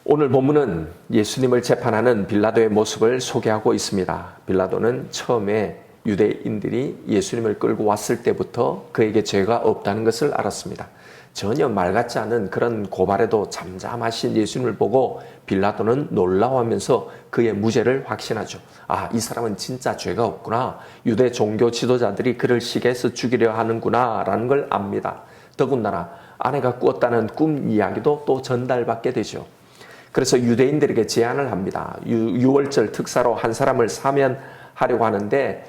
오늘 본문은 예수님을 재판하는 빌라도의 모습을 소개하고 있습니다. 빌라도는 처음에 유대인들이 예수님을 끌고 왔을 때부터 그에게 죄가 없다는 것을 알았습니다. 전혀 말 같지 않은 그런 고발에도 잠잠하신 예수님을 보고 빌라도는 놀라워하면서 그의 무죄를 확신하죠. 아, 이 사람은 진짜 죄가 없구나. 유대 종교 지도자들이 그를 시기해서 죽이려 하는구나 라는 걸 압니다. 더군다나 아내가 꾸었다는 꿈 이야기도 또 전달받게 되죠. 그래서 유대인들에게 제안을 합니다. 유월절 특사로 한 사람을 사면하려고 하는데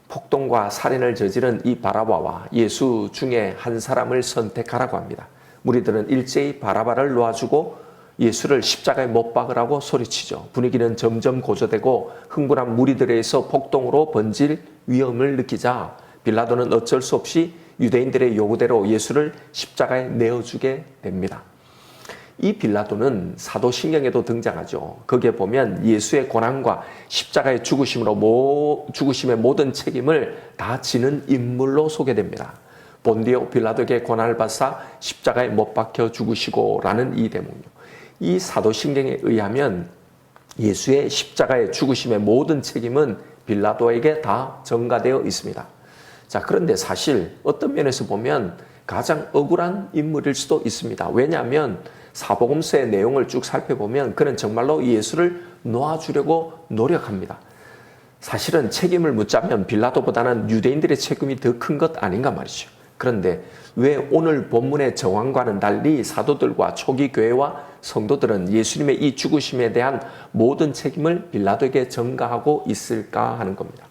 폭동과 살인을 저지른 이 바라바와 예수 중에 한 사람을 선택하라고 합니다. 무리들은 일제히 바라바를 놓아주고 예수를 십자가에 못 박으라고 소리치죠. 분위기는 점점 고조되고 흥분한 무리들에 의해서 폭동으로 번질 위험을 느끼자 빌라도는 어쩔 수 없이 유대인들의 요구대로 예수를 십자가에 내어주게 됩니다. 이 빌라도는 사도신경에도 등장하죠. 거기에 보면 예수의 고난과 십자가의 죽으심의 모든 책임을 다 지는 인물로 소개됩니다. 본디오 빌라도에게 고난을 받사 십자가에 못 박혀 죽으시고 라는 이 대목이요. 이 사도신경에 의하면 예수의 십자가의 죽으심의 모든 책임은 빌라도에게 다 전가되어 있습니다. 자, 그런데 사실 어떤 면에서 보면 가장 억울한 인물일 수도 있습니다. 왜냐하면 사복음서의 내용을 쭉 살펴보면 그는 정말로 예수를 놓아주려고 노력합니다. 사실은 책임을 묻자면 빌라도보다는 유대인들의 책임이 더 큰 것 아닌가 말이죠. 그런데 왜 오늘 본문의 정황과는 달리 사도들과 초기 교회와 성도들은 예수님의 이 죽으심에 대한 모든 책임을 빌라도에게 전가하고 있을까 하는 겁니다.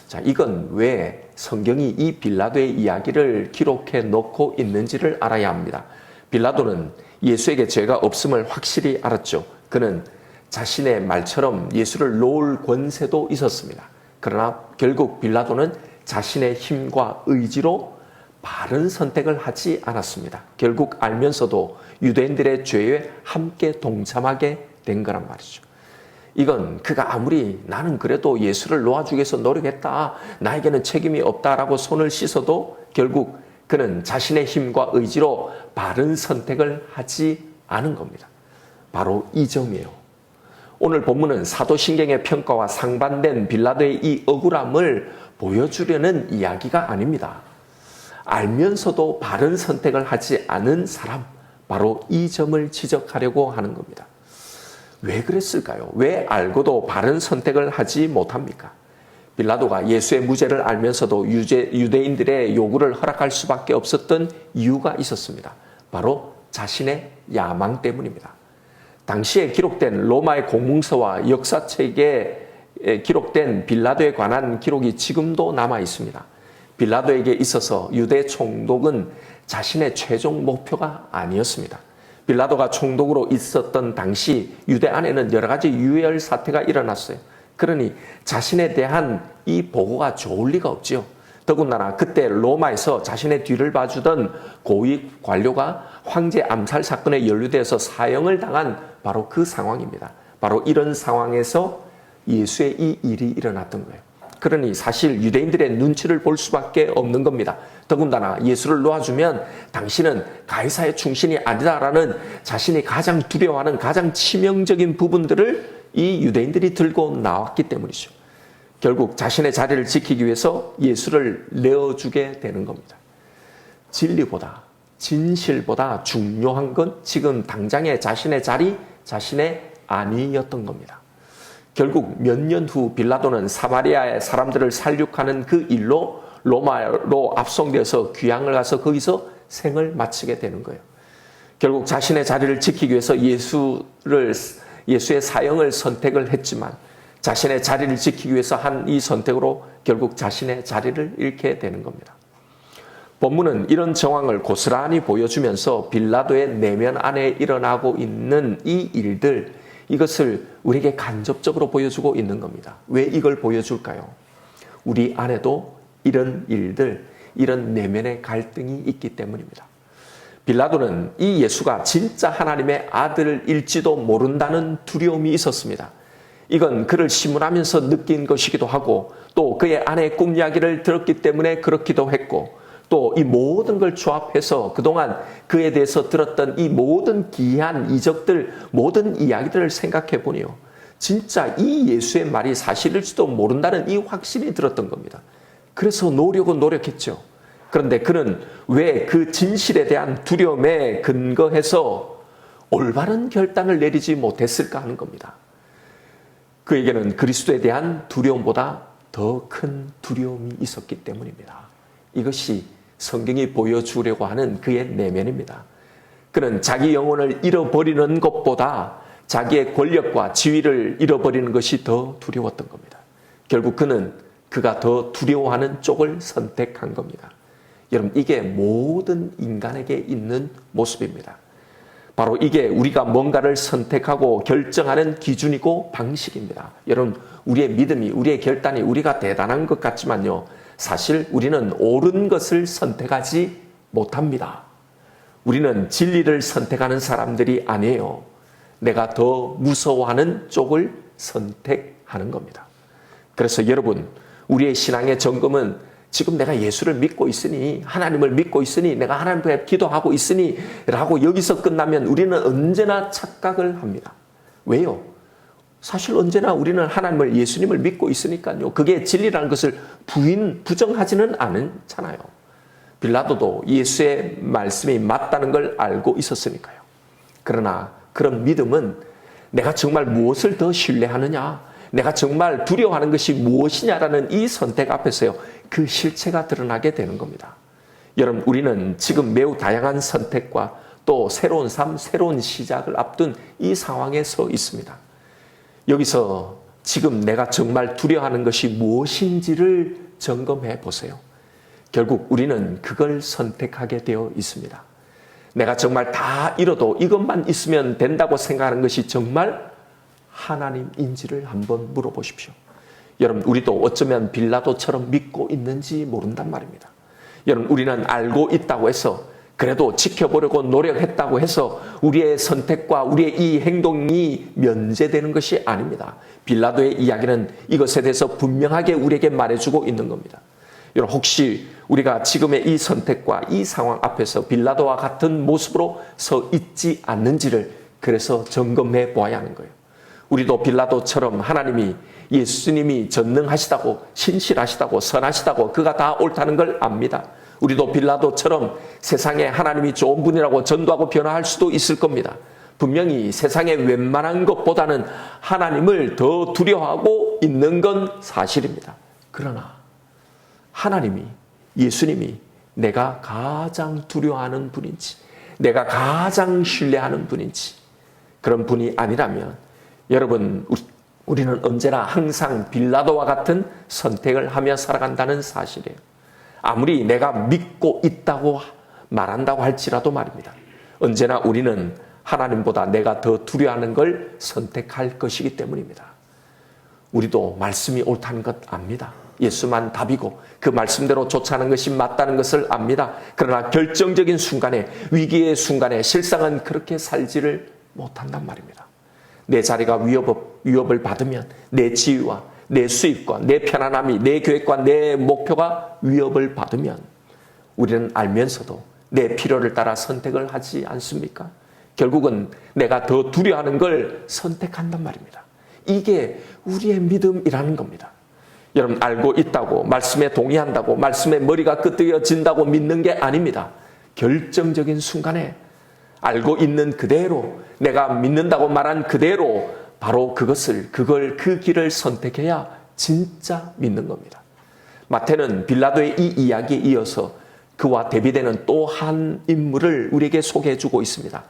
자, 이건 왜 성경이 이 빌라도의 이야기를 기록해 놓고 있는지를 알아야 합니다. 빌라도는 예수에게 죄가 없음을 확실히 알았죠. 그는 자신의 말처럼 예수를 놓을 권세도 있었습니다. 그러나 결국 빌라도는 자신의 힘과 의지로 바른 선택을 하지 않았습니다. 결국 알면서도 유대인들의 죄에 함께 동참하게 된 거란 말이죠. 이건 그가 아무리 나는 그래도 예수를 놓아주기 위해서 노력했다, 나에게는 책임이 없다라고 손을 씻어도 결국 그는 자신의 힘과 의지로 바른 선택을 하지 않은 겁니다. 바로 이 점이에요. 오늘 본문은 사도신경의 평가와 상반된 빌라도의 이 억울함을 보여주려는 이야기가 아닙니다. 알면서도 바른 선택을 하지 않은 사람, 바로 이 점을 지적하려고 하는 겁니다. 왜 그랬을까요? 왜 알고도 바른 선택을 하지 못합니까? 빌라도가 예수의 무죄를 알면서도 유대인들의 요구를 허락할 수밖에 없었던 이유가 있었습니다. 바로 자신의 야망 때문입니다. 당시에 기록된 로마의 공문서와 역사책에 기록된 빌라도에 관한 기록이 지금도 남아 있습니다. 빌라도에게 있어서 유대 총독은 자신의 최종 목표가 아니었습니다. 빌라도가 총독으로 있었던 당시 유대 안에는 여러 가지 유혈 사태가 일어났어요. 그러니 자신에 대한 이 보고가 좋을 리가 없지요. 더군다나 그때 로마에서 자신의 뒤를 봐주던 고위 관료가 황제 암살 사건에 연루돼서 사형을 당한 바로 그 상황입니다. 바로 이런 상황에서 예수의 이 일이 일어났던 거예요. 그러니 사실 유대인들의 눈치를 볼 수밖에 없는 겁니다. 더군다나 예수를 놓아주면 당신은 가이사의 충신이 아니다라는 자신이 가장 두려워하는 가장 치명적인 부분들을 이 유대인들이 들고 나왔기 때문이죠. 결국 자신의 자리를 지키기 위해서 예수를 내어주게 되는 겁니다. 진리보다, 진실보다 중요한 건 지금 당장의 자신의 자리, 자신의 안위였던 겁니다. 결국 몇 년 후 빌라도는 사마리아의 사람들을 살육하는 그 일로 로마로 압송되어서 귀향을 가서 거기서 생을 마치게 되는 거예요. 결국 자신의 자리를 지키기 위해서 예수의 사형을 선택을 했지만 자신의 자리를 지키기 위해서 한 이 선택으로 결국 자신의 자리를 잃게 되는 겁니다. 본문은 이런 정황을 고스란히 보여주면서 빌라도의 내면 안에 일어나고 있는 이 일들, 이것을 우리에게 간접적으로 보여주고 있는 겁니다. 왜 이걸 보여줄까요? 우리 안에도 이런 일들, 이런 내면의 갈등이 있기 때문입니다. 빌라도는 이 예수가 진짜 하나님의 아들일지도 모른다는 두려움이 있었습니다. 이건 그를 신문하면서 느낀 것이기도 하고 또 그의 아내의 꿈 이야기를 들었기 때문에 그렇기도 했고 또 이 모든 걸 조합해서 그동안 그에 대해서 들었던 이 모든 기이한 이적들, 모든 이야기들을 생각해 보니요, 진짜 이 예수의 말이 사실일지도 모른다는 이 확신이 들었던 겁니다. 그래서 노력했죠. 그런데 그는 왜 그 진실에 대한 두려움에 근거해서 올바른 결단을 내리지 못했을까 하는 겁니다. 그에게는 그리스도에 대한 두려움보다 더 큰 두려움이 있었기 때문입니다. 이것이 성경이 보여주려고 하는 그의 내면입니다. 그는 자기 영혼을 잃어버리는 것보다 자기의 권력과 지위를 잃어버리는 것이 더 두려웠던 겁니다. 결국 그는 그가 더 두려워하는 쪽을 선택한 겁니다. 여러분, 이게 모든 인간에게 있는 모습입니다. 바로 이게 우리가 뭔가를 선택하고 결정하는 기준이고 방식입니다. 여러분, 우리의 믿음이, 우리의 결단이 우리가 대단한 것 같지만요, 사실 우리는 옳은 것을 선택하지 못합니다. 우리는 진리를 선택하는 사람들이 아니에요. 내가 더 무서워하는 쪽을 선택하는 겁니다. 그래서 여러분, 우리의 신앙의 점검은 지금 내가 예수를 믿고 있으니, 하나님을 믿고 있으니, 내가 하나님 앞에 기도하고 있으니 라고 여기서 끝나면 우리는 언제나 착각을 합니다. 왜요? 사실 언제나 우리는 하나님을, 예수님을 믿고 있으니까요, 그게 진리라는 것을 부정하지는 않잖아요. 빌라도도 예수의 말씀이 맞다는 걸 알고 있었으니까요. 그러나 그런 믿음은 내가 정말 무엇을 더 신뢰하느냐, 내가 정말 두려워하는 것이 무엇이냐라는 이 선택 앞에서요, 그 실체가 드러나게 되는 겁니다. 여러분, 우리는 지금 매우 다양한 선택과 또 새로운 삶, 새로운 시작을 앞둔 이 상황에 서 있습니다. 여기서 지금 내가 정말 두려워하는 것이 무엇인지를 점검해 보세요. 결국 우리는 그걸 선택하게 되어 있습니다. 내가 정말 다 잃어도 이것만 있으면 된다고 생각하는 것이 정말 하나님인지를 한번 물어보십시오. 여러분, 우리도 어쩌면 빌라도처럼 믿고 있는지 모른단 말입니다. 여러분, 우리는 알고 있다고 해서, 그래도 지켜보려고 노력했다고 해서 우리의 선택과 우리의 이 행동이 면제되는 것이 아닙니다. 빌라도의 이야기는 이것에 대해서 분명하게 우리에게 말해주고 있는 겁니다. 여러분, 혹시 우리가 지금의 이 선택과 이 상황 앞에서 빌라도와 같은 모습으로 서 있지 않는지를 그래서 점검해 보아야 하는 거예요. 우리도 빌라도처럼 하나님이, 예수님이 전능하시다고, 신실하시다고, 선하시다고, 그가 다 옳다는 걸 압니다. 우리도 빌라도처럼 세상에 하나님이 좋은 분이라고 전도하고 변화할 수도 있을 겁니다. 분명히 세상에 웬만한 것보다는 하나님을 더 두려워하고 있는 건 사실입니다. 그러나 하나님이, 예수님이 내가 가장 두려워하는 분인지, 내가 가장 신뢰하는 분인지, 그런 분이 아니라면 여러분, 우리는 언제나 항상 빌라도와 같은 선택을 하며 살아간다는 사실이에요. 아무리 내가 믿고 있다고 말한다고 할지라도 말입니다. 언제나 우리는 하나님보다 내가 더 두려워하는 걸 선택할 것이기 때문입니다. 우리도 말씀이 옳다는 것 압니다. 예수만 답이고 그 말씀대로 쫓아가는 것이 맞다는 것을 압니다. 그러나 결정적인 순간에, 위기의 순간에 실상은 그렇게 살지를 못한단 말입니다. 내 자리가 위협을 받으면, 내 지위와 내 수입과 내 편안함이, 내 계획과 내 목표가 위협을 받으면 우리는 알면서도 내 필요를 따라 선택을 하지 않습니까? 결국은 내가 더 두려워하는 걸 선택한단 말입니다. 이게 우리의 믿음이라는 겁니다. 여러분, 알고 있다고, 말씀에 동의한다고, 말씀에 머리가 끄덕여진다고 믿는 게 아닙니다. 결정적인 순간에 알고 있는 그대로, 내가 믿는다고 말한 그대로 바로 그 길을 선택해야 진짜 믿는 겁니다. 마태는 빌라도의 이 이야기에 이어서 그와 대비되는 또 한 인물을 우리에게 소개해 주고 있습니다.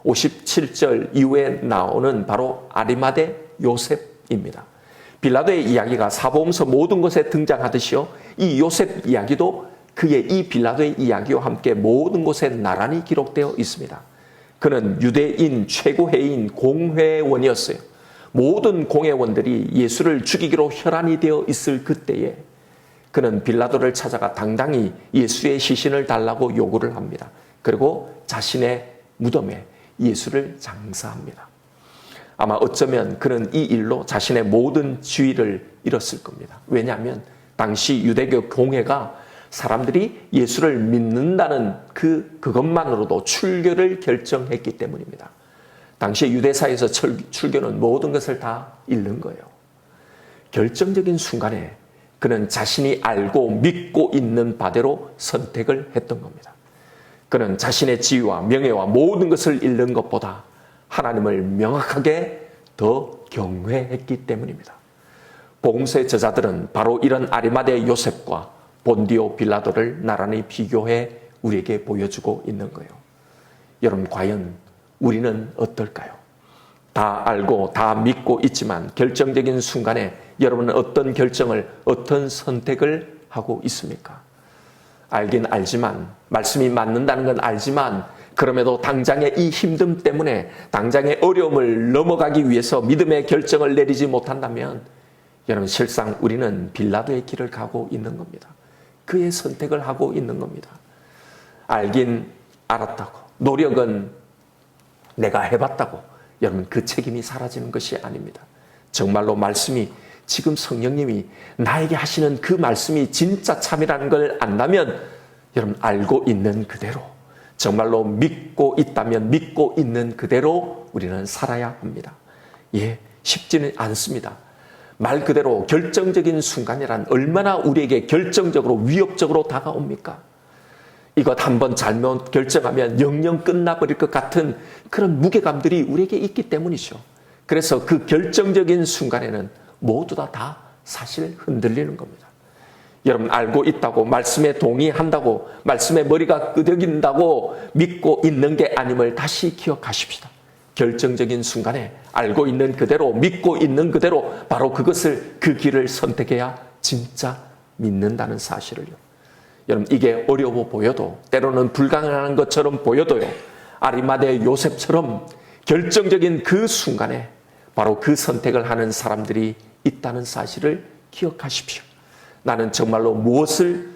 57절 이후에 나오는 바로 아리마대 요셉입니다. 빌라도의 이야기가 사복음서 모든 것에 등장하듯이요, 이 요셉 이야기도 그의 이 빌라도의 이야기와 함께 모든 곳에 나란히 기록되어 있습니다. 그는 유대인 최고회인 공회원이었어요. 모든 공회원들이 예수를 죽이기로 혈안이 되어 있을 그때에 그는 빌라도를 찾아가 당당히 예수의 시신을 달라고 요구를 합니다. 그리고 자신의 무덤에 예수를 장사합니다. 아마 어쩌면 그는 이 일로 자신의 모든 지위를 잃었을 겁니다. 왜냐하면 당시 유대교 공회가 사람들이 예수를 믿는다는 그것만으로도 출교를 결정했기 때문입니다. 당시 유대사에서 출교는 모든 것을 다 잃는 거예요. 결정적인 순간에 그는 자신이 알고 믿고 있는 바대로 선택을 했던 겁니다. 그는 자신의 지위와 명예와 모든 것을 잃는 것보다 하나님을 명확하게 더 경외했기 때문입니다. 복음서의 저자들은 바로 이런 아리마대 요셉과 본디오 빌라도를 나란히 비교해 우리에게 보여주고 있는 거예요. 여러분, 과연 우리는 어떨까요? 다 알고 다 믿고 있지만 결정적인 순간에 여러분은 어떤 결정을, 어떤 선택을 하고 있습니까? 알긴 알지만, 말씀이 맞는다는 건 알지만, 그럼에도 당장의 이 힘듦 때문에 당장의 어려움을 넘어가기 위해서 믿음의 결정을 내리지 못한다면 여러분, 실상 우리는 빌라도의 길을 가고 있는 겁니다. 그의 선택을 하고 있는 겁니다. 알긴 알았다고, 노력은 내가 해봤다고 여러분 그 책임이 사라지는 것이 아닙니다. 정말로 말씀이, 지금 성령님이 나에게 하시는 그 말씀이 진짜 참이라는 걸 안다면 여러분 알고 있는 그대로, 정말로 믿고 있다면 믿고 있는 그대로 우리는 살아야 합니다. 쉽지는 않습니다. 말 그대로 결정적인 순간이란 얼마나 우리에게 결정적으로 위협적으로 다가옵니까? 이것 한번 잘못 결정하면 영영 끝나버릴 것 같은 그런 무게감들이 우리에게 있기 때문이죠. 그래서 그 결정적인 순간에는 모두 다 사실 흔들리는 겁니다. 여러분, 알고 있다고, 말씀에 동의한다고, 말씀에 머리가 끄덕인다고 믿고 있는 게 아님을 다시 기억하십시다. 결정적인 순간에 알고 있는 그대로, 믿고 있는 그대로 바로 그것을, 그 길을 선택해야 진짜 믿는다는 사실을요. 여러분, 이게 어려워 보여도, 때로는 불가능한 것처럼 보여도요, 아리마대 요셉처럼 결정적인 그 순간에 바로 그 선택을 하는 사람들이 있다는 사실을 기억하십시오. 나는 정말로 무엇을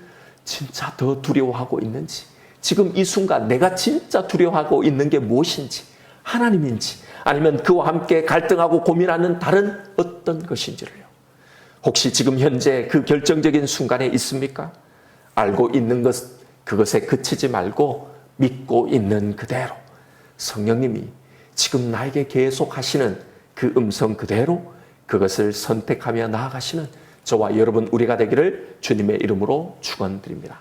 진짜 더 두려워하고 있는지, 지금 이 순간 내가 진짜 두려워하고 있는 게 무엇인지, 하나님인지, 아니면 그와 함께 갈등하고 고민하는 다른 어떤 것인지를요. 혹시 지금 현재 그 결정적인 순간에 있습니까? 알고 있는 것, 그것에 그치지 말고 믿고 있는 그대로 성령님이 지금 나에게 계속 하시는 그 음성 그대로 그것을 선택하며 나아가시는 저와 여러분 우리가 되기를 주님의 이름으로 축원드립니다.